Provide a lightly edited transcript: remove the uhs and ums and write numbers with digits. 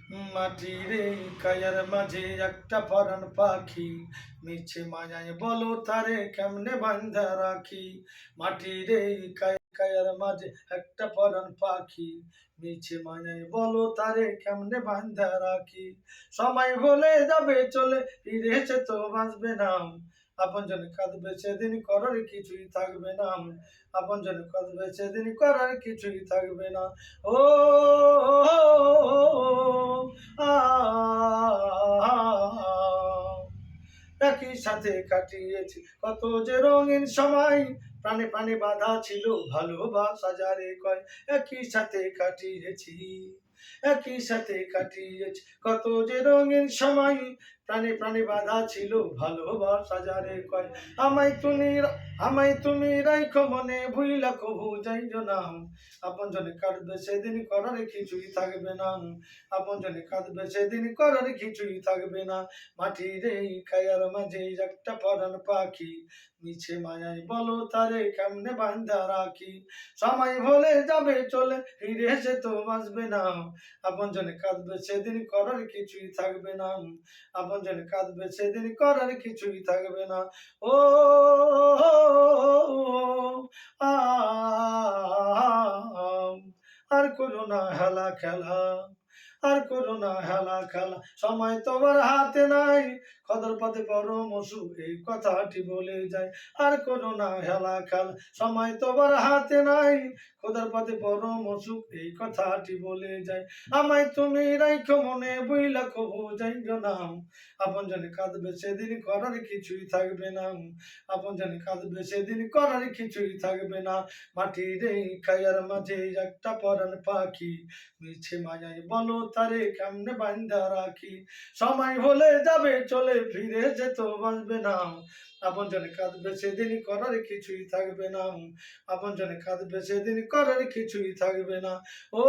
মাটির এই কায়ার মাঝে একটা পরাণ পাখি, মিছে মায়ায় বলো তারে কেমনে বান্ধা রাখি। মাটির এই কায়ার মাঝে একটা পরাণ পাখি, মিছে মায়ায় বলো তারে কেমনে বান্ধা রাখি। সময় বলে যাবে চলে, ফিরে এসে তো বাঁচবে না। আপনজন কাঁদবে সেদিন, করার কিছুই থাকবে না। আপনজন কাঁদবে সেদিন, করার কিছুই থাকবে না। ও একই সাথে কাটিয়েছি কত যে রঙিন সময়, প্রাণে প্রাণে বাধা ছিল ভালোবাসা যারে কয়। একই সাথে কাটিয়েছি, একই সাথে কাটিয়েছি কত যে রঙিন সময়, প্রাণে প্রাণে বাধা ছিল ভালোবাসা যারে কয়। আমায় তুমি রাইখো মনে, ভুইলা কবু যাইও না। আপনজনে কাঁদবে সেদিন, করার কিছুই থাকবে না। আপনজনে কাঁদবে সেদিন, করার কিছুই থাকবে না। মাটির এই কায়ার মাঝে একটা পরাণ পাখি, মিছে মায়ায় বলো তারে কেমনে বান্ধা রাখি। সময় ভুলে যাবে চলে, ফিরে এসে তো বাঁচবে না। আপনজনে কাঁদবে সেদিন, করার কিছুই থাকবে না। আপনজনে কাঁদবে সেদিন, করার কিছুই থাকবে না। ও আ আর করো না হেলা খেলা, আর করো না হেলা খেলা। সময় তোমার হাতে নাই, খদর পথে পরমসু এই কথাটি বলে যায়। আর করো না হেলা খেলা, সময় তোমার হাতে নাই, খোদার পথে পরমসু এই কথাটি বলে যায়। আমায় তুমি রাইখো মনে, বুইলা কবু যাইও না। আপনজনে কাঁদবে সেদিন, করার কিছুই থাকবে না। আপনজনে কাঁদবে সেদিন, করার কিছুই থাকবে না। মাটির এই কায়ার মাঝে একটা পরাণ পাখি, মিছে মায়ায় বলো তারে কেমনে বান্ধা রাখি। সময় হলে যাবে চলে, ফিরে যেত বাঁচবে না। আপনজনে কাঁদবে সেদিন, করার কিছুই থাকবে না। আপনজনে কাঁদবে সেদিন, করার কিছুই থাকবে না। ও